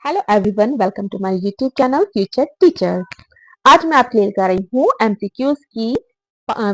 Hello everyone, welcome to my YouTube channel future teacher. आज मैं आपके लिए लेकर आ रही हूँ एमसीक्यूज की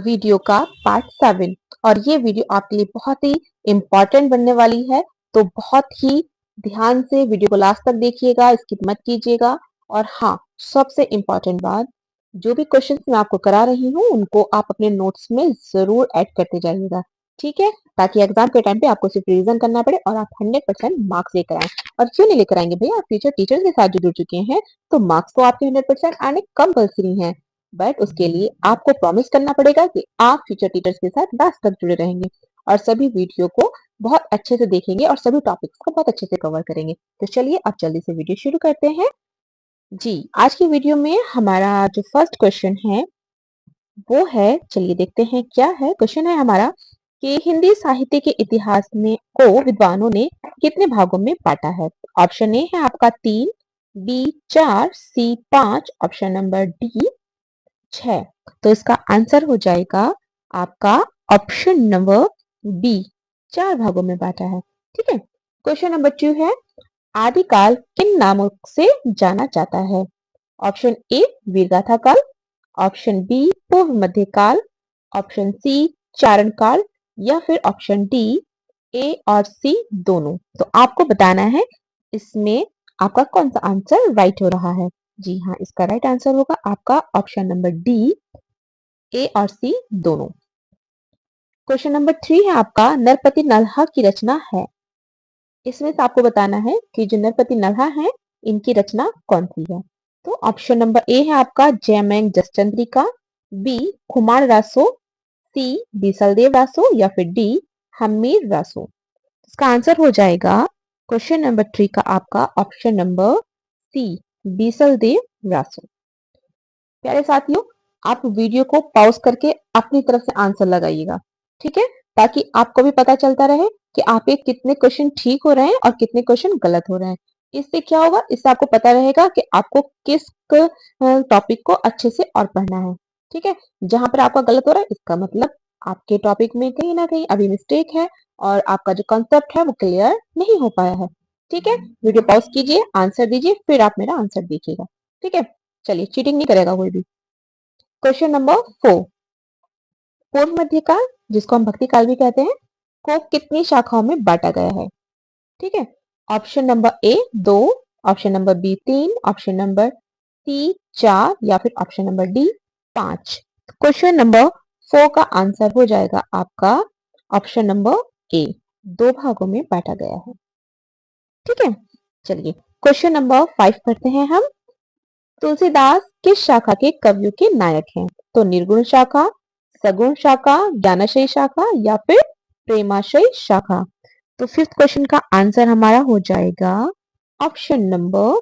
वीडियो का पार्ट 7 और ये वीडियो आपके लिए बहुत ही इम्पोर्टेंट बनने वाली है। तो बहुत ही ध्यान से वीडियो को लास्ट तक देखिएगा, स्किप मत कीजिएगा। और हाँ, सबसे इम्पोर्टेंट बात, जो भी क्वेश्चंस मैं आपको करा रही हूँ उनको आप अपने नोट्स में जरूर ऐड करते जाइएगा, ठीक है, ताकि एग्जाम के टाइम पे आपको सिर्फ रिवीजन करना पड़े और आप 100% मार्क्स लेकर आए। और क्यों नहीं लेकर आएंगे भैया, आप फ्यूचर टीचर्स के साथ जो जुड़ चुके हैं तो मार्क्स तो आपके 100% आने कंपल्सरी हैं। बट उसके लिए आपको प्रॉमिस करना पड़ेगा कि आप फ्यूचर टीचर्स के साथ लास्ट तक जुड़े रहेंगे और सभी वीडियो को बहुत अच्छे से देखेंगे और सभी टॉपिक्स को बहुत अच्छे से कवर करेंगे। तो चलिए अब जल्दी से वीडियो शुरू करते हैं। जी, आज की वीडियो में हमारा जो फर्स्ट क्वेश्चन है वो है, चलिए देखते हैं क्या है। क्वेश्चन है हमारा कि हिंदी साहित्य के इतिहास में को विद्वानों ने कितने भागों में बांटा है। ऑप्शन ए है आपका 3, बी 4, सी 5, ऑप्शन नंबर डी 6। तो इसका आंसर हो जाएगा आपका ऑप्शन नंबर बी, 4 भागों में बांटा है। ठीक है। क्वेश्चन नंबर 2 है, आदिकाल किन नामों से जाना जाता है। ऑप्शन ए वीरगाथा काल, ऑप्शन बी पूर्व मध्यकाल, ऑप्शन सी चारण काल, या फिर ऑप्शन डी ए और सी दोनों। तो आपको बताना है इसमें आपका कौन सा आंसर राइट हो रहा है। जी हाँ, इसका राइट आंसर होगा आपका ऑप्शन नंबर डी, ए और सी दोनों। क्वेश्चन नंबर 3 है आपका, नरपति नल्हा की रचना है। इसमें से आपको बताना है कि जो नरपति नल्हा है इनकी रचना कौन सी है। तो ऑप्शन नंबर ए है आपका जयमंग जसचंद्रिका, बी कुमार रासो, सी बीसलदेव रासो, या फिर डी हमीर रासो। इसका आंसर हो जाएगा क्वेश्चन नंबर 3 का आपका option number C, Bisaldev Raso. प्यारे साथियों, आप वीडियो को पॉज करके अपनी तरफ से आंसर लगाइएगा, ठीक है, ताकि आपको भी पता चलता रहे कि आपके कितने क्वेश्चन ठीक हो रहे हैं और कितने क्वेश्चन गलत हो रहे हैं। इससे क्या होगा, इससे आपको पता रहेगा कि आपको किस टॉपिक को अच्छे से और पढ़ना है। ठीक है, जहां पर आपका गलत हो रहा है इसका मतलब आपके टॉपिक में कहीं ना कहीं अभी मिस्टेक है और आपका जो कॉन्सेप्ट है वो क्लियर नहीं हो पाया है। ठीक है, वीडियो पॉज कीजिए, आंसर दीजिए, फिर आप मेरा आंसर देखिएगा। ठीक है, चलिए, चीटिंग नहीं करेगा कोई भी। क्वेश्चन नंबर 4, पूर्व मध्य काल, जिसको हम भक्ति काल भी कहते हैं, को कितनी शाखाओं में बांटा गया है। ठीक है, option number A 2, option number B 3, option number C 4, या फिर option number D 5। Question number 4 का आंसर हो जाएगा आपका ऑप्शन नंबर ए, 2 भागों में बांटा गया है। ठीक है, चलिए क्वेश्चन नंबर 5 करते हैं हम। तुलसीदास किस शाखा के कवियों के नायक हैं। तो निर्गुण शाखा, सगुण शाखा, ज्ञानाशयी शाखा, या फिर प्रेमाशयी शाखा। तो फिफ्थ क्वेश्चन का आंसर हमारा हो जाएगा ऑप्शन नंबर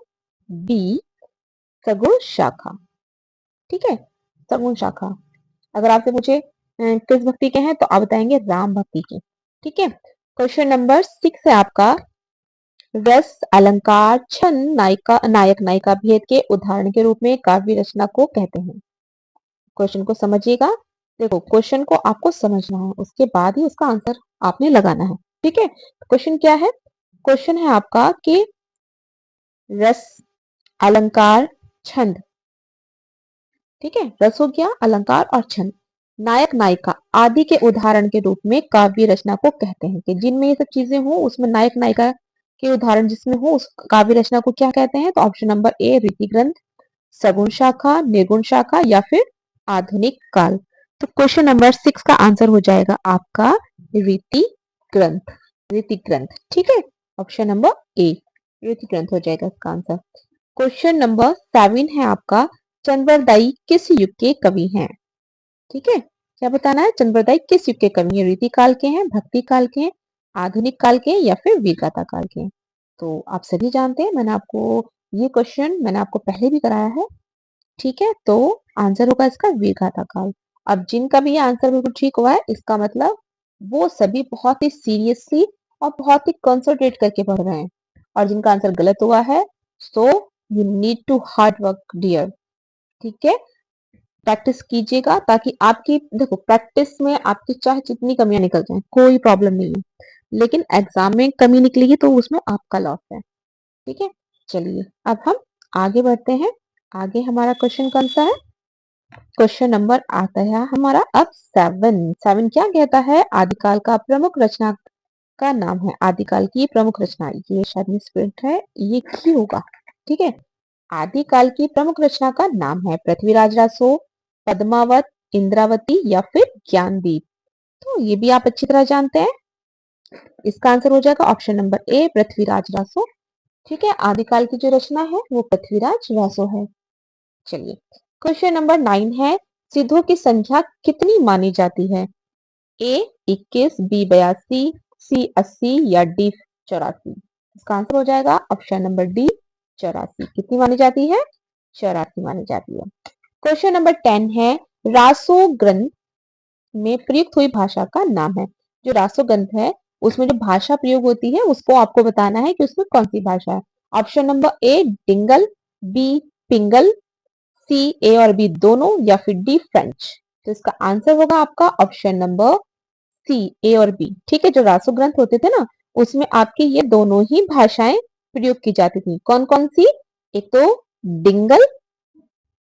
बी, सगुण शाखा। ठीक है, सगुण शाखा। अगर आपसे पूछे किस भक्ति के हैं तो आप बताएंगे राम भक्ति के। ठीक है, क्वेश्चन नंबर 6 है आपका, रस, अलंकार, छंद, नायिका नायक नायिका भेद के उदाहरण के रूप में काव्य रचना को कहते हैं। क्वेश्चन को समझिएगा। देखो, क्वेश्चन को आपको समझना है, उसके बाद ही उसका आंसर आपने लगाना है। ठीक है, क्वेश्चन क्या है। क्वेश्चन है आपका कि रस, अलंकार, छंद। ठीक है, रस हो गया, अलंकार और छंद, नायक नायिका आदि के उदाहरण के रूप में काव्य रचना को कहते हैं। कि जिनमें ये सब चीजें हो उसमें नायक नायिका के उदाहरण जिसमें हो उस काव्य रचना को क्या कहते हैं। तो ऑप्शन नंबर ए रीति ग्रंथ, सगुण शाखा, निर्गुण शाखा, या फिर आधुनिक काल। तो क्वेश्चन नंबर 6 का आंसर हो जाएगा आपका रीति ग्रंथ, रीति ग्रंथ। ठीक है, ऑप्शन नंबर ए रीति ग्रंथ हो जाएगा इसका आंसर। क्वेश्चन नंबर 7 है आपका, चंद्रवरदाई किस युग के कवि हैं। ठीक है, क्या बताना है, चंद्रवरदाई किस युग के कवि हैं। रीति काल के हैं, भक्ति काल के हैं, आधुनिक काल के हैं, या फिर वीरगाथा काल के हैं। तो आप सभी जानते हैं, ये क्वेश्चन मैंने आपको पहले भी कराया है। ठीक है, तो आंसर होगा इसका वीरगाथा काल। अब जिनका भी ये आंसर बिल्कुल ठीक हुआ है इसका मतलब वो सभी बहुत ही सीरियसली और बहुत ही कंसंट्रेट करके पढ़ रहे हैं। और जिनका आंसर गलत हुआ है, so you need to hard work dear. ठीक है, प्रैक्टिस कीजिएगा ताकि आपकी, देखो प्रैक्टिस में आपकी चाहे जितनी कमियां निकल जाए कोई प्रॉब्लम नहीं है, लेकिन एग्जाम में कमी निकलेगी तो उसमें आपका लॉस है। ठीक है, चलिए अब हम आगे बढ़ते हैं। आगे हमारा क्वेश्चन कौन सा है? क्वेश्चन नंबर आता है हमारा अब 7 क्या कहता है? आदिकाल का प्रमुख रचना का नाम है। आदिकाल की प्रमुख रचना, ये शायद मिसप्रिंट है, ये की होगा। ठीक है, आदिकाल की प्रमुख रचना का नाम है पृथ्वीराज रासो, पद्मावत, इंद्रावती या फिर ज्ञानदीप। तो ये भी आप अच्छी तरह जानते हैं। इसका आंसर हो जाएगा ऑप्शन नंबर ए, पृथ्वीराज रासो। ठीक है, आदिकाल की जो रचना है वो पृथ्वीराज रासो है। चलिए क्वेश्चन नंबर 9 है, सिद्धों की संख्या कितनी मानी जाती है? ए 21, बी 82, सी 80 या डी 84। इसका आंसर हो जाएगा ऑप्शन नंबर डी, 84। कितनी मानी जाती है? 84 मानी जाती है। क्वेश्चन नंबर 10 है, रासो ग्रंथ में प्रयुक्त हुई भाषा का नाम है। जो रासो ग्रंथ है उसमें जो भाषा प्रयोग होती है उसको आपको बताना है कि उसमें कौन सी भाषा है। Option number A Dingal, B Pingal, C ए और बी दोनों या फिर डी फ्रेंच। तो इसका आंसर होगा आपका ऑप्शन नंबर सी, ए और बी। ठीक है, जो रासो ग्रंथ होते थे ना उसमें आपकी ये दोनों ही भाषाएं प्रयोग की जाती थी। कौन कौन सी? एक तो डिंगल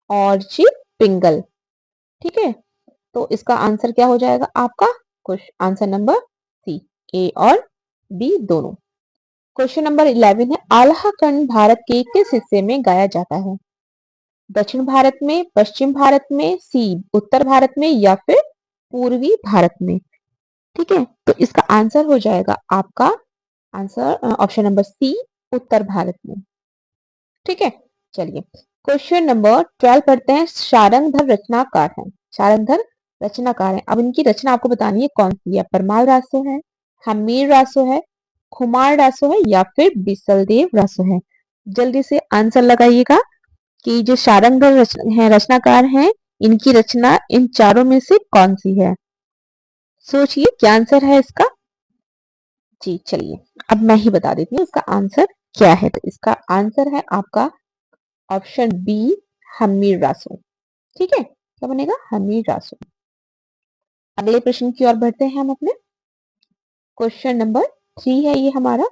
और जी पिंगल। ठीक है, तो इसका आंसर क्या हो जाएगा आपका? क्वेश्चन आंसर नंबर सी, ए और बी दोनों। क्वेश्चन नंबर 11 है, आल्हा खंड भारत के किस हिस्से में गाया जाता है? दक्षिण भारत में, पश्चिम भारत में, सी उत्तर भारत में या फिर पूर्वी भारत में। ठीक है, तो इसका आंसर हो जाएगा आपका आंसर ऑप्शन नंबर सी, उत्तर भारत में। ठीक है, चलिए क्वेश्चन नंबर 12 पढ़ते हैं। शारंगधर रचनाकार है। शारंगधर रचनाकार है, अब इनकी रचना आपको बतानी है कौन सी है। परमाल रासो है, हमीर रासो है, खुमार रासो है या फिर बिसलदेव रासो है। जल्दी से आंसर लगाइएगा कि जो शारंगधर रचनाकार हैं इनकी रचना इन चारों में से कौन सी है। सोचिए क्या आंसर है इसका। जी चलिए अब मैं ही बता देती हूँ इसका आंसर क्या है। तो इसका आंसर है आपका ऑप्शन बी, हमीर रासो। ठीक है, क्या बनेगा? हमीर रासो। अगले प्रश्न की ओर बढ़ते हैं हम अपने। क्वेश्चन नंबर 3 है ये हमारा।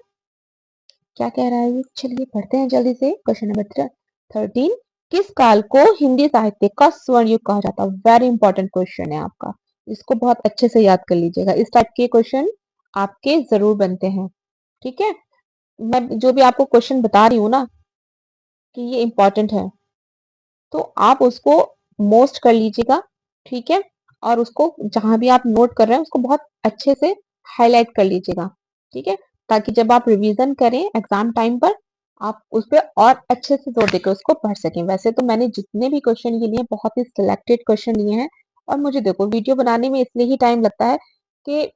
क्या कह रहा है ये? चलिए पढ़ते हैं जल्दी से। क्वेश्चन नंबर 13, किस काल को हिंदी साहित्य का स्वर्ण युग कहा जाता है? वेरी इंपॉर्टेंट क्वेश्चन है आपका, इसको बहुत अच्छे से याद कर लीजिएगा। इस टाइप के क्वेश्चन आपके जरूर बनते हैं। ठीक है, मैं जो भी आपको क्वेश्चन बता रही हूँ ना कि ये इंपॉर्टेंट है, तो आप उसको मोस्ट कर लीजिएगा। ठीक है, और उसको जहां भी आप नोट कर रहे हैं उसको बहुत अच्छे से हाईलाइट कर लीजिएगा। ठीक है, ताकि जब आप रिवीजन करें एग्जाम टाइम पर आप उस पर और अच्छे से जोर देकर उसको पढ़ सकें। वैसे तो मैंने जितने भी क्वेश्चन ये लिए बहुत ही सिलेक्टेड क्वेश्चन लिए हैं, और मुझे देखो वीडियो बनाने में इसलिए ही टाइम लगता है कि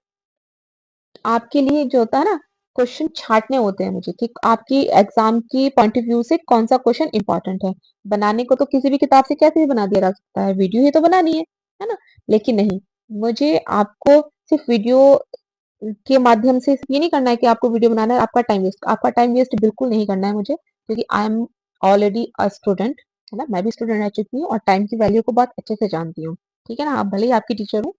आपके लिए जो होता है ना क्वेश्चन छांटने होते हैं मुझे कि आपकी एग्जाम की पॉइंट ऑफ व्यू से कौन सा क्वेश्चन इंपॉर्टेंट है। बनाने को तो किसी भी किताब से कैसे भी बना दिया जा सकता है, वीडियो ही तो बनानी है ना। लेकिन नहीं, मुझे आपको सिर्फ वीडियो के माध्यम से ये नहीं करना है कि आपको वीडियो बनाना है आपका टाइम वेस्ट बिल्कुल नहीं करना है मुझे, क्योंकि I am already a student, है ना। मैं भी स्टूडेंट रह चुकी हूँ और टाइम की वैल्यू को बहुत अच्छे से जानती हूँ। ठीक है ना, आप भले ही आपकी टीचर हूँ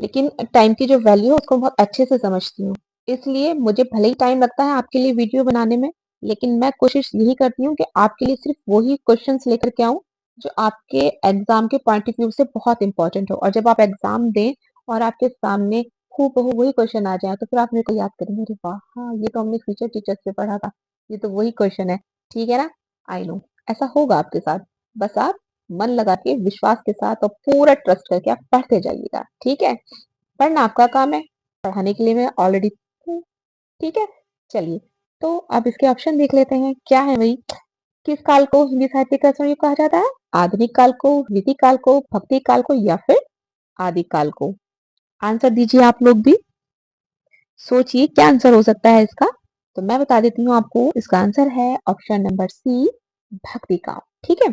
लेकिन टाइम की जो वैल्यू है उसको बहुत अच्छे से समझती हूँ। इसलिए मुझे भले ही टाइम लगता है आपके लिए वीडियो बनाने में, लेकिन मैं कोशिश यही करती हूँ कि आपके लिए सिर्फ वही क्वेश्चंस लेकर के आऊँ जो आपके एग्जाम के पॉइंट ऑफ व्यू से बहुत इंपॉर्टेंट हो। और जब आप एग्जाम दें और आपके सामने हूबहू वही क्वेश्चन आ जाए तो फिर आप मेरे को याद करेंगे, अरे वाह हाँ ये तो हमने फ्यूचर टीचर से पढ़ा था, ये तो वही क्वेश्चन है। ठीक है ना, आई नो ऐसा होगा आपके साथ। बस आप मन लगा के विश्वास के साथ और पूरा ट्रस्ट करके आप पढ़ते जाइएगा। ठीक है, पढ़ना आपका काम है, पढ़ाने के लिए मैं ऑलरेडी हूँ। ठीक है, चलिए तो अब इसके ऑप्शन देख लेते हैं क्या है भाई। किस काल को हिंदी साहित्य का स्वर्ण युग कहा जाता है? आधुनिक काल को, वेदिक काल को, भक्ति काल को या फिर आदि काल को? आंसर दीजिए आप लोग भी, सोचिए क्या आंसर हो सकता है इसका। तो मैं बता देती हूँ आपको, इसका आंसर है ऑप्शन नंबर सी, भक्ति काल। ठीक है,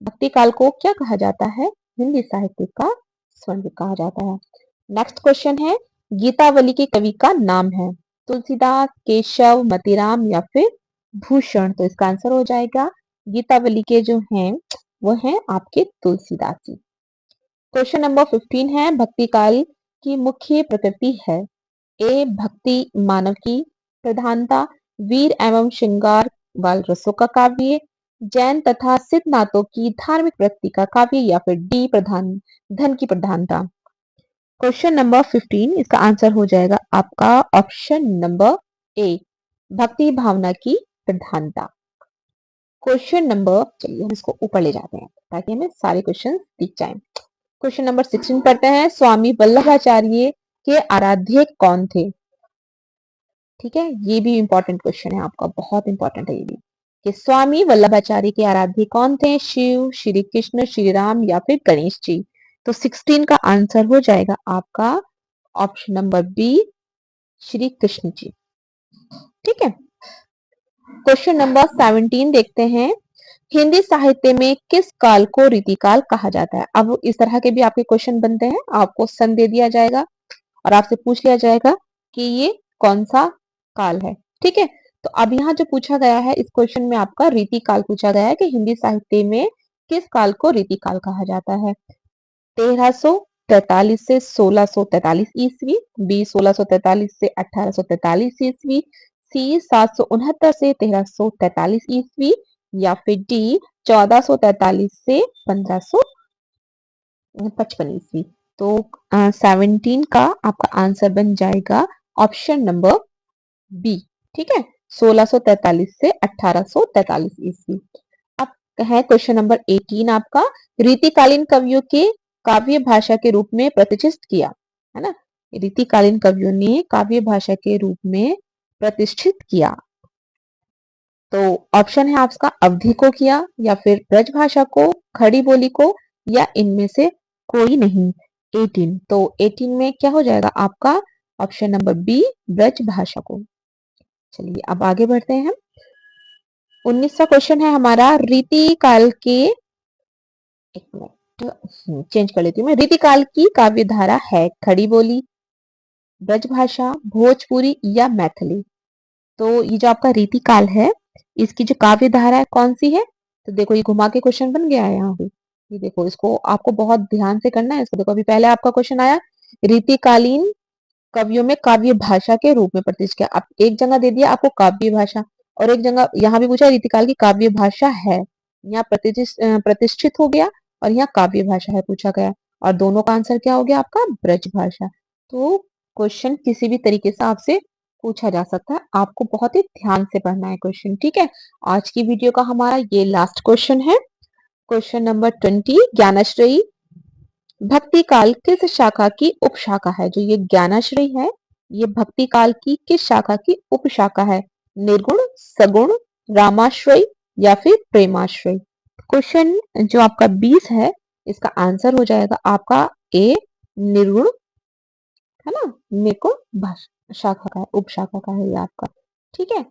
भक्ति काल को क्या कहा जाता है? हिंदी साहित्य का स्वर्ण युग कहा जाता है। नेक्स्ट क्वेश्चन है, गीतावली के कवि का नाम है? तुलसीदास, केशव, मतीराम या फिर भूषण। तो इसका आंसर हो जाएगा गीतावली के जो हैं वो हैं आपके तुलसीदास जी। क्वेश्चन नंबर 15 है, भक्ति काल की मुख्य प्रकृति है? ए भक्ति मानव की प्रधानता, वीर एवं श्रृंगार बाल रसों का काव्य, जैन तथा सिद्धनाथों की धार्मिक वृत्ति का काव्य, या फिर डी प्रधान धन की प्रधानता। क्वेश्चन नंबर 15, इसका आंसर हो जाएगा आपका ऑप्शन नंबर ए, भक्ति भावना की प्रधानता। क्वेश्चन नंबर, चलिए हम इसको ऊपर ले जाते हैं ताकि हमें सारे क्वेश्चन दिख जाएं। क्वेश्चन नंबर 16 पढ़ते हैं, स्वामी वल्लभाचार्य के आराध्य कौन थे? ठीक है, ये भी इंपॉर्टेंट क्वेश्चन है आपका, बहुत इंपॉर्टेंट है ये भी, कि स्वामी वल्लभाचार्य के आराध्य कौन थे? शिव, श्री कृष्ण, श्री राम, या फिर गणेश जी। तो 16 का आंसर हो जाएगा आपका option number B, Shri Krishna ji. ठीक है, क्वेश्चन नंबर 17 देखते हैं, हिंदी साहित्य में किस काल को रीतिकाल कहा जाता है? अब इस तरह के भी आपके क्वेश्चन बनते हैं, आपको सन दे दिया जाएगा और आपसे पूछ लिया जाएगा कि ये कौन सा काल है। ठीक है, तो अब यहाँ जो पूछा गया है इस क्वेश्चन में आपका रीतिकाल पूछा गया है कि हिंदी साहित्य में किस काल को रीतिकाल कहा जाता है? 1343 से 1643 ईस्वी, बी 1643 से 1843 ईस्वी, सी 769 से 1343 ईस्वी, या फिर डी 1443 से 1555 ईस्वी। तो 17 का आपका आंसर बन जाएगा ऑप्शन नंबर बी। ठीक है, 1643 से 1843 ईस्वी। अब है क्वेश्चन नंबर 18 आपका, रीतिकालीन कवियों के काव्य भाषा के रूप में प्रतिष्ठित किया, है ना? रीतिकालीन कवियों ने काव्य भाषा के रूप में प्रतिष्ठित किया। तो ऑप्शन है आपका अवधि को किया, या फिर ब्रज भाषा को, खड़ी बोली को, या इनमें से कोई नहीं। 18, तो 18 में क्या हो जाएगा आपका ऑप्शन नंबर बी, ब्रज भाषा को। चलिए अब आगे बढ़ते हैं। 19वां क्वेश्चन है हमारा, रीति काल के, एक मिनट चेंज कर लेती हूँ मैं, रीति काल की काव्य धारा है खड़ी बोली, ब्रज भाषा, भोजपुरी, या मैथिली। तो ये जो आपका रीति काल है, इसकी जो काव्य धारा है कौन सी है? तो देखो ये घुमा के क्वेश्चन बन गया है यहाँ पे, ये देखो, इसको आपको बहुत ध्यान से करना है। इसको देखो, अभी पहले आपका क्वेश्चन आया रीतिकालीन कवियों में काव्य भाषा के रूप में प्रतिष्ठित किया। आप एक जगह दे दिया आपको काव्य भाषा, और एक जगह यहाँ भी पूछा रीतिकाल की काव्य भाषा है, यहाँ प्रतिष्ठित हो गया, और यहाँ काव्य भाषा है पूछा गया, और दोनों का आंसर क्या हो गया आपका? ब्रज भाषा। तो क्वेश्चन किसी भी तरीके से आपसे पूछा जा सकता है, आपको बहुत ही ध्यान से पढ़ना है क्वेश्चन। ठीक है, आज की वीडियो का हमारा ये लास्ट क्वेश्चन है, क्वेश्चन नंबर 20, ज्ञानाश्रयी भक्ति काल किस शाखा की उपशाखा है? जो ये ज्ञानाश्रय है, ये भक्ति काल की किस शाखा की उपशाखा है? निर्गुण, सगुण, रामाश्रय, या फिर प्रेमाश्रय। क्वेश्चन जो आपका 20 है, इसका आंसर हो जाएगा आपका ए, निर्गुण, है ना? निर्गुण शाखा का है, उपशाखा का है ये आपका। ठीक है,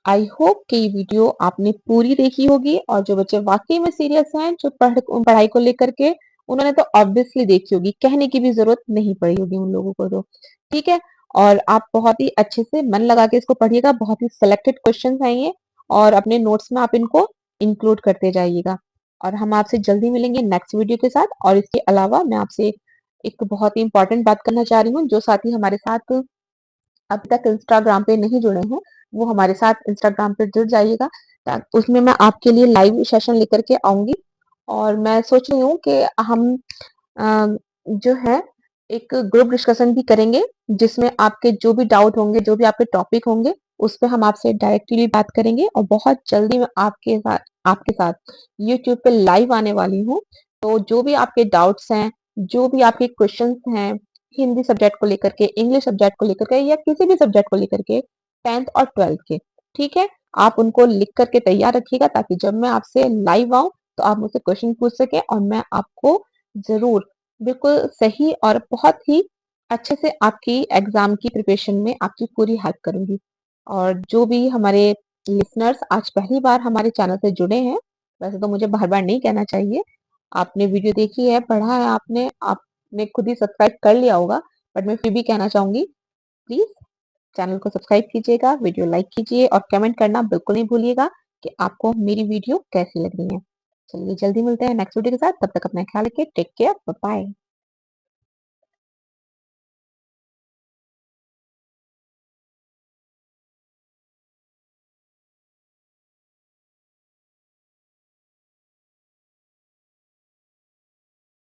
आई होप कि ये वीडियो आपने पूरी देखी होगी, और जो बच्चे वाकई में सीरियस हैं, जो पढ़ाई को लेकर के, उन्होंने तो ऑब्वियसली देखी होगी, कहने की भी जरूरत नहीं पड़ी होगी उन लोगों को तो। ठीक है, और आप बहुत ही अच्छे से मन लगा के इसको पढ़िएगा, बहुत ही सिलेक्टेड क्वेश्चन आएंगे, और अपने नोट्स में आप इनको इंक्लूड करते जाइएगा। और हम आपसे जल्दी मिलेंगे नेक्स्ट वीडियो के साथ। और इसके अलावा मैं आपसे एक बहुत ही इंपॉर्टेंट बात करना चाह रही हूँ, जो साथी हमारे साथ अभी तक इंस्टाग्राम पे नहीं जुड़े हैं, वो हमारे साथ इंस्टाग्राम पे जुड़ जाइएगा। उसमें मैं आपके लिए लाइव सेशन लेकर के आऊंगी, और मैं सोच रही हूँ कि हम जो है एक ग्रुप डिस्कशन भी करेंगे, जिसमें आपके जो भी डाउट होंगे, जो भी आपके टॉपिक होंगे, उस पर हम आपसे डायरेक्टली बात करेंगे, और बहुत जल्दी मैं आपके साथ यूट्यूब पे लाइव आने वाली हूँ। तो जो भी आपके डाउट्स हैं, जो भी आपके क्वेश्चंस हैं, हिंदी सब्जेक्ट को लेकर के, इंग्लिश सब्जेक्ट को लेकर के, या किसी भी सब्जेक्ट को लेकर के, 10th और 12th के, ठीक है, आप उनको लिख करके तैयार रखिएगा, ताकि जब मैं आपसे लाइव आऊं तो आप मुझसे क्वेश्चन पूछ सके, और मैं आपको जरूर बिल्कुल सही और बहुत ही अच्छे से आपकी एग्जाम की प्रिपरेशन में आपकी पूरी हेल्प करूंगी। और जो भी हमारे लिसनर्स आज पहली बार हमारे चैनल से जुड़े हैं, वैसे तो मुझे बार बार नहीं कहना चाहिए, आपने वीडियो देखी है, पढ़ा है, आपने खुद ही सब्सक्राइब कर लिया होगा, बट मैं फिर भी कहना चाहूंगी, प्लीज चैनल को सब्सक्राइब कीजिएगा, वीडियो लाइक कीजिए, और कमेंट करना बिल्कुल नहीं भूलिएगा कि आपको मेरी वीडियो कैसी लग रही है। चलिए जल्दी मिलते हैं नेक्स्ट वीडियो के साथ, तब तक अपना ख्याल रखिए, टेक केयर, बाय बाय।